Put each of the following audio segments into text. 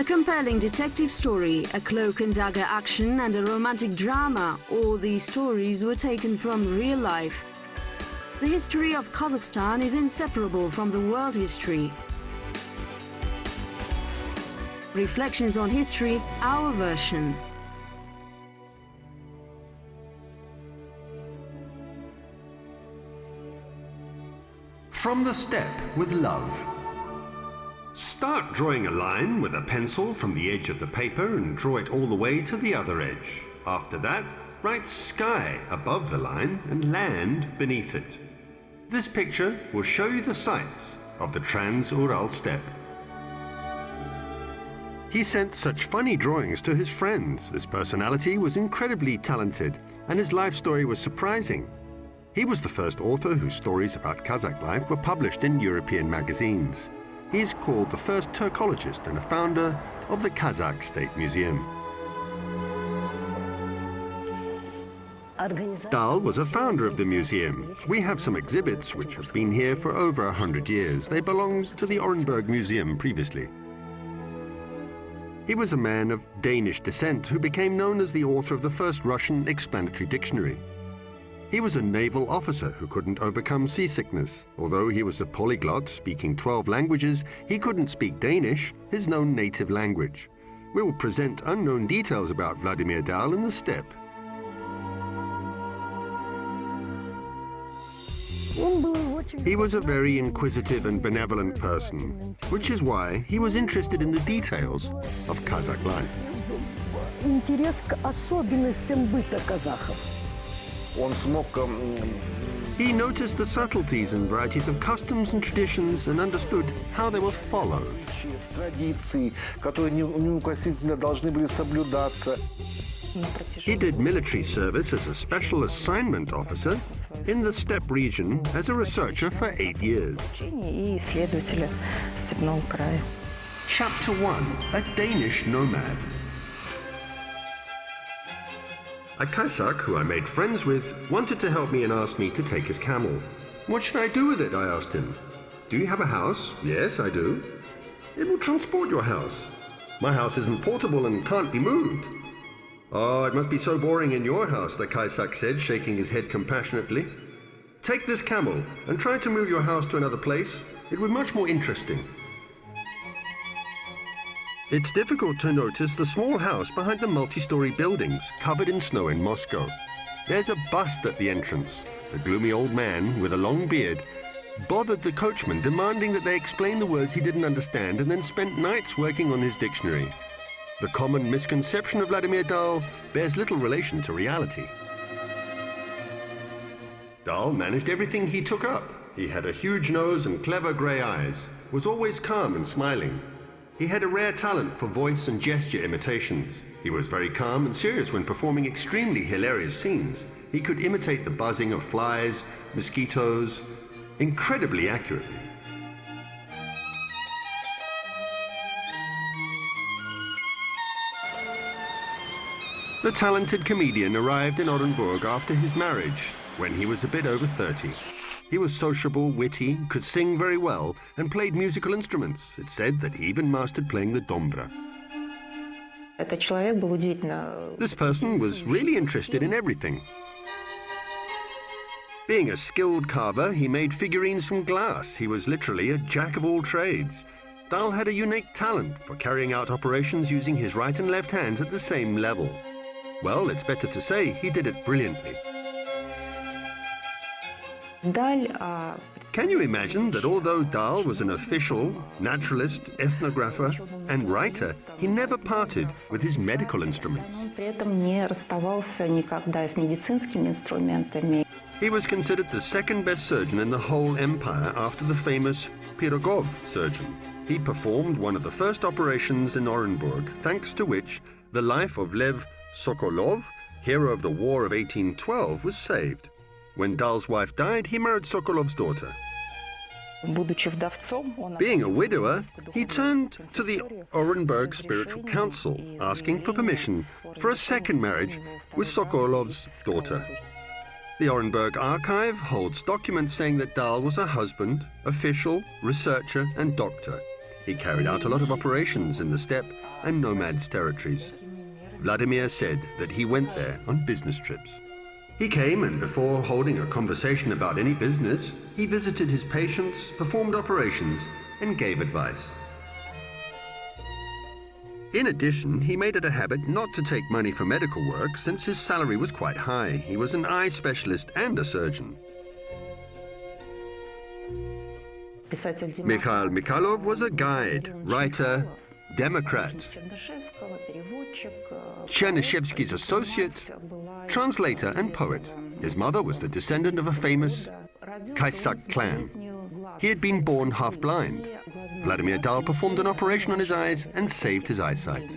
A compelling detective story, a cloak and dagger action, and a romantic drama, all these stories were taken from real life. The history of Kazakhstan is inseparable from the world history. Reflections on history, our version. From the steppe with love. Start drawing a line with a pencil from the edge of the paper and draw it all the way to the other edge. After that, write sky above the line and land beneath it. This picture will show you the sights of the Trans-Ural steppe. He sent such funny drawings to his friends. This personality was incredibly talented, and his life story was surprising. He was the first author whose stories about Kazakh life were published in European magazines. He is called the first Turkologist and a founder of the Kazakh State Museum. Dal was a founder of the museum. We have some exhibits which have been here for over 100 years. They belonged to the Orenburg Museum previously. He was a man of Danish descent who became known as the author of the first Russian explanatory dictionary. He was a naval officer who couldn't overcome seasickness. Although he was a polyglot speaking 12 languages, he couldn't speak Danish, his known native language. We will present unknown details about Vladimir Dal in the steppe. He was a very inquisitive and benevolent person, which is why he was interested in the details of Kazakh life. He noticed the subtleties and varieties of customs and traditions and understood how they were followed. He did military service as a special assignment officer in the steppe region as a researcher for 8 years. Chapter 1, a Danish nomad. A Kazakh who I made friends with wanted to help me and asked me to take his camel. What should I do with it? I asked him. Do you have a house? Yes, I do. It will transport your house. My house isn't portable and can't be moved. Oh, it must be so boring in your house, the Kazakh said, shaking his head compassionately. Take this camel and try to move your house to another place. It would be much more interesting. It's difficult to notice the small house behind the multi-story buildings covered in snow in Moscow. There's a bust at the entrance. A gloomy old man with a long beard bothered the coachman, demanding that they explain the words he didn't understand, and then spent nights working on his dictionary. The common misconception of Vladimir Dal bears little relation to reality. Dal managed everything he took up. He had a huge nose and clever grey eyes, was always calm and smiling. He had a rare talent for voice and gesture imitations. He was very calm and serious when performing extremely hilarious scenes. He could imitate the buzzing of flies, mosquitoes, incredibly accurately. The talented comedian arrived in Orenburg after his marriage, when he was a bit over 30. He was sociable, witty, could sing very well, and played musical instruments. It's said that he even mastered playing the dombra. This person was really interested in everything. Being a skilled carver, he made figurines from glass. He was literally a jack of all trades. Dal had a unique talent for carrying out operations using his right and left hands at the same level. Well, it's better to say he did it brilliantly. Can you imagine that although Dal was an official, naturalist, ethnographer, and writer, he never parted with his medical instruments? He was considered the second best surgeon in the whole empire after the famous Pirogov surgeon. He performed one of the first operations in Orenburg, thanks to which the life of Lev Sokolov, hero of the War of 1812, was saved. When Dal's wife died, he married Sokolov's daughter. Being a widower, he turned to the Orenburg Spiritual Council, asking for permission for a second marriage with Sokolov's daughter. The Orenburg archive holds documents saying that Dal was a husband, official, researcher, and doctor. He carried out a lot of operations in the steppe and nomads' territories. Vladimir said that he went there on business trips. He came, and before holding a conversation about any business, he visited his patients, performed operations, and gave advice. In addition, he made it a habit not to take money for medical work since his salary was quite high. He was an eye specialist and a surgeon. Mikhail Mikhailov was a guide, writer, Democrat, Chernyshevsky's associate, translator and poet. His mother was the descendant of a famous Kazakh clan. He had been born half-blind. Vladimir Dal performed an operation on his eyes and saved his eyesight.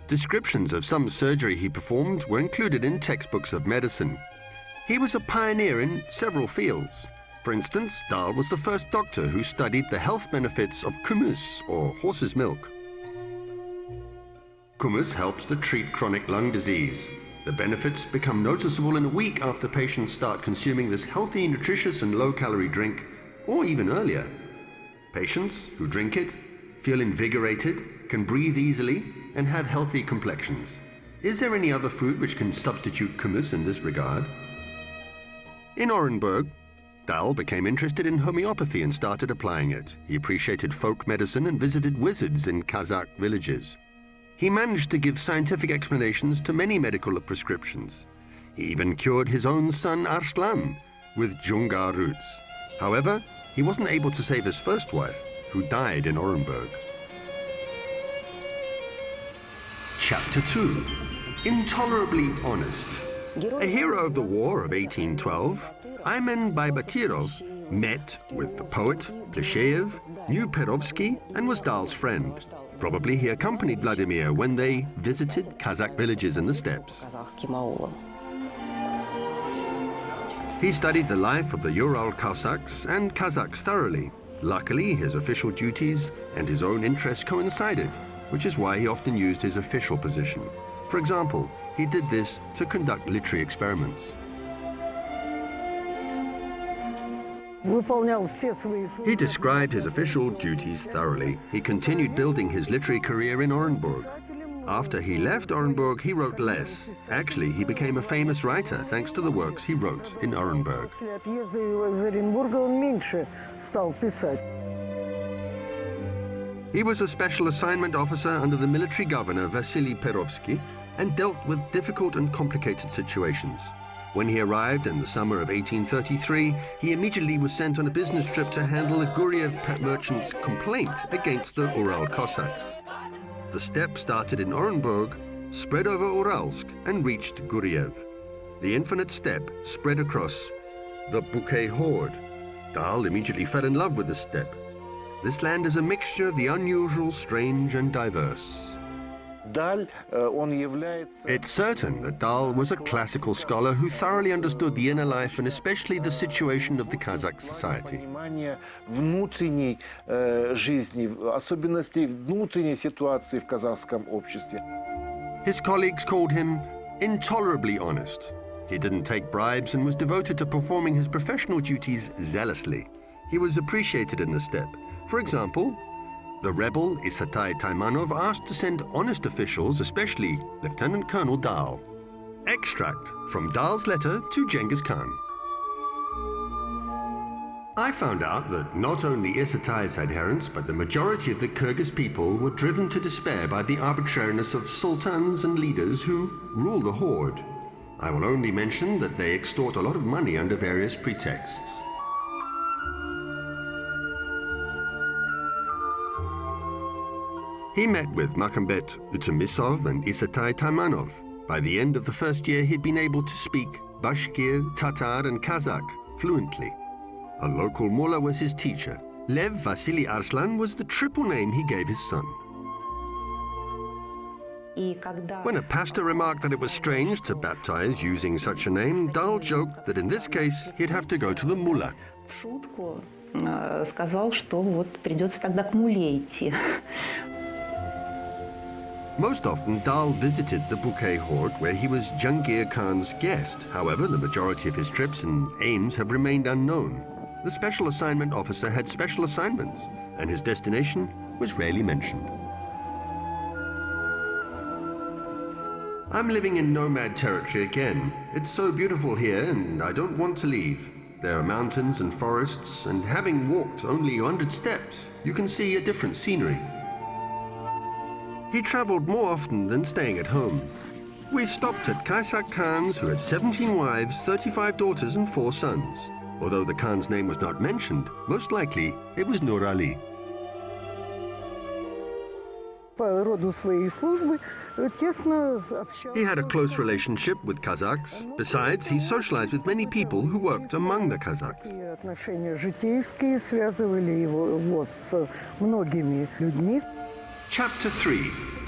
Descriptions of some surgery he performed were included in textbooks of medicine. He was a pioneer in several fields. For instance, Dal was the first doctor who studied the health benefits of kumis, or horse's milk. Kumis helps to treat chronic lung disease. The benefits become noticeable in a week after patients start consuming this healthy, nutritious and low-calorie drink, or even earlier. Patients who drink it feel invigorated, can breathe easily, and have healthy complexions. Is there any other food which can substitute kumis in this regard? In Orenburg, Dal became interested in homeopathy and started applying it. He appreciated folk medicine and visited wizards in Kazakh villages. He managed to give scientific explanations to many medical prescriptions. He even cured his own son Arslan with Jungar roots. However, he wasn't able to save his first wife, who died in Orenburg. Chapter 2. Intolerably Honest. A hero of the War of 1812, Aymen Baybatyrov met with the poet Plesheyev, knew Perovsky, and was Dal's friend. Probably he accompanied Vladimir when they visited Kazakh villages in the steppes. He studied the life of the Ural Cossacks and Kazakhs thoroughly. Luckily, his official duties and his own interests coincided, which is why he often used his official position. For example, he did this to conduct literary experiments. He described his official duties thoroughly. He continued building his literary career in Orenburg. After he left Orenburg, he wrote less. Actually, he became a famous writer thanks to the works he wrote in Orenburg. He was a special assignment officer under the military governor Vasily Perovsky and dealt with difficult and complicated situations. When he arrived in the summer of 1833, he immediately was sent on a business trip to handle a Guryev merchant's complaint against the Ural Cossacks. The steppe started in Orenburg, spread over Uralsk, and reached Guryev. The infinite steppe spread across the Bukay horde. Dal immediately fell in love with the steppe. This land is a mixture of the unusual, strange, and diverse. It's certain that Dal was a classical scholar who thoroughly understood the inner life and especially the situation of the Kazakh society. His colleagues called him intolerably honest. He didn't take bribes and was devoted to performing his professional duties zealously. He was appreciated in the steppe. For example, the rebel Isatai Taimanov asked to send honest officials, especially Lieutenant Colonel Dal. Extract from Dal's letter to Genghis Khan. I found out that not only Isatai's adherents, but the majority of the Kyrgyz people were driven to despair by the arbitrariness of sultans and leaders who rule the horde. I will only mention that they extort a lot of money under various pretexts. He met with Makhambet Utamisov and Isatai Taimanov. By the end of the first year, he'd been able to speak Bashkir, Tatar, and Kazakh fluently. A local mullah was his teacher. Lev Vasily Arslan was the triple name he gave his son. When a pastor remarked that it was strange to baptize using such a name, Dal joked that in this case, he'd have to go to the mullah. Сказал, что вот придется тогда к мулле идти. Most often, Dal visited the Bukay horde where he was Jahangir Khan's guest. However, the majority of his trips and aims have remained unknown. The special assignment officer had special assignments, and his destination was rarely mentioned. I'm living in nomad territory again. It's so beautiful here and I don't want to leave. There are mountains and forests, and having walked only 100 steps, you can see a different scenery. He traveled more often than staying at home. We stopped at Kazakh Khans who had 17 wives, 35 daughters and 4 sons. Although the Khan's name was not mentioned, most likely it was Nur Ali. He had a close relationship with Kazakhs. Besides, he socialized with many people who worked among the Kazakhs. Chapter 3.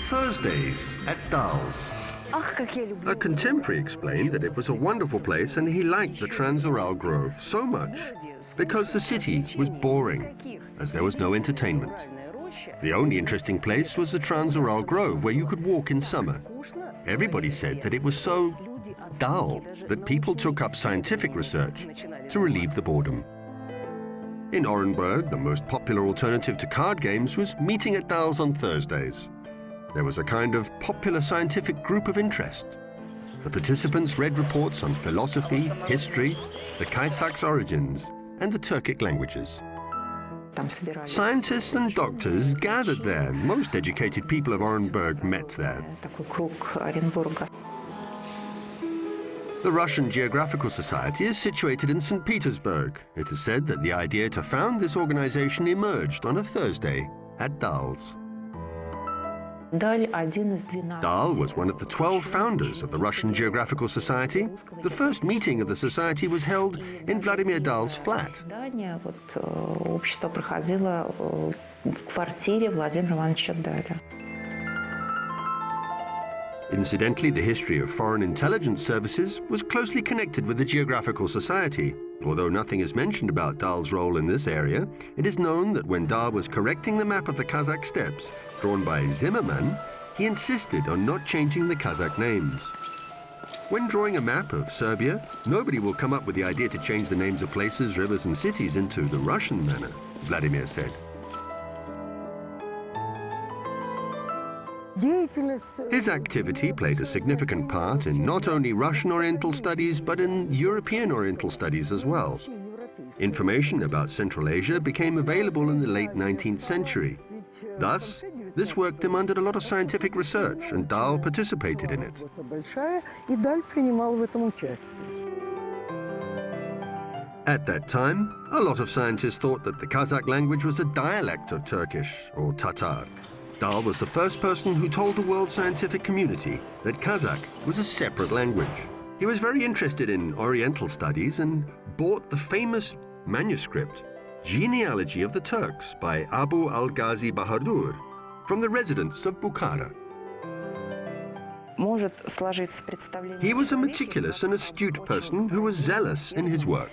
Thursdays at Dal's. A contemporary explained that it was a wonderful place and he liked the Trans-Ural Grove so much because the city was boring, as there was no entertainment. The only interesting place was the Trans-Ural Grove, where you could walk in summer. Everybody said that it was so dull that people took up scientific research to relieve the boredom. In Orenburg, the most popular alternative to card games was meeting at Dal's on Thursdays. There was a kind of popular scientific group of interest. The participants read reports on philosophy, history, the Kazakh's origins, and the Turkic languages. Scientists and doctors gathered there. Most educated people of Orenburg met there. The Russian Geographical Society is situated in St. Petersburg. It is said that the idea to found this organization emerged on a Thursday at Dal's. Dal was one of the 12 founders of the Russian Geographical Society. The first meeting of the society was held in Vladimir Dal's flat. Incidentally, the history of foreign intelligence services was closely connected with the Geographical Society. Although nothing is mentioned about Dal's role in this area, it is known that when Dal was correcting the map of the Kazakh steppes, drawn by Zimmermann, he insisted on not changing the Kazakh names. When drawing a map of Serbia, nobody will come up with the idea to change the names of places, rivers and cities into the Russian manner, Vladimir said. His activity played a significant part in not only Russian Oriental studies, but in European Oriental studies as well. Information about Central Asia became available in the late 19th century. Thus, this work demanded a lot of scientific research, and Dal participated in it. At that time, a lot of scientists thought that the Kazakh language was a dialect of Turkish or Tatar. Dal was the first person who told the world scientific community that Kazakh was a separate language. He was very interested in Oriental studies and bought the famous manuscript, Genealogy of the Turks by Abu al-Ghazi Bahadur, from the residents of Bukhara. He was a meticulous and astute person who was zealous in his work.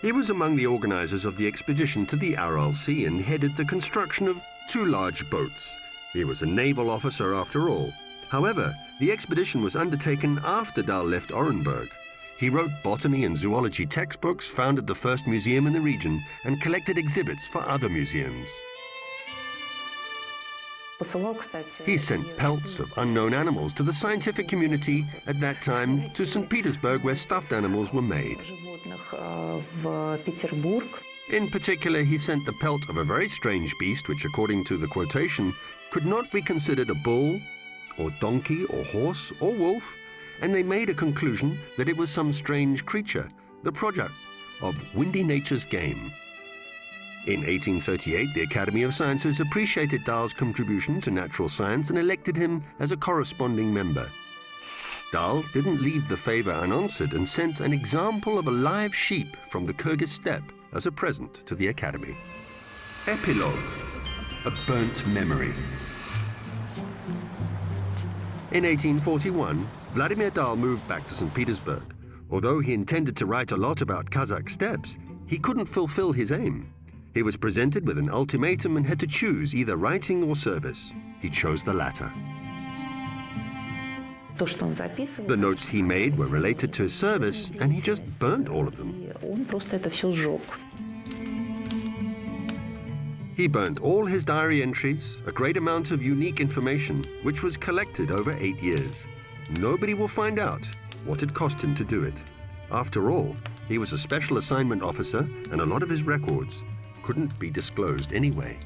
He was among the organizers of the expedition to the Aral Sea and headed the construction of 2 large boats. He was a naval officer after all. However, the expedition was undertaken after Dal left Orenburg. He wrote botany and zoology textbooks, founded the first museum in the region, and collected exhibits for other museums. He sent pelts of unknown animals to the scientific community at that time to St. Petersburg, where stuffed animals were made. In particular, he sent the pelt of a very strange beast which, according to the quotation, could not be considered a bull, or donkey, or horse, or wolf, and they made a conclusion that it was some strange creature, the product of windy nature's game. In 1838, the Academy of Sciences appreciated Dal's contribution to natural science and elected him as a corresponding member. Dal didn't leave the favor unanswered and sent an example of a live sheep from the Kyrgyz steppe as a present to the Academy. Epilogue, a burnt memory. In 1841, Vladimir Dal moved back to St. Petersburg. Although he intended to write a lot about Kazakh steppes, he couldn't fulfill his aim. He was presented with an ultimatum and had to choose either writing or service. He chose the latter. The notes he made were related to his service, and he just burnt all of them. He burnt all his diary entries, a great amount of unique information, which was collected over 8 years. Nobody will find out what it cost him to do it. After all, he was a special assignment officer, and a lot of his records couldn't be disclosed anyway.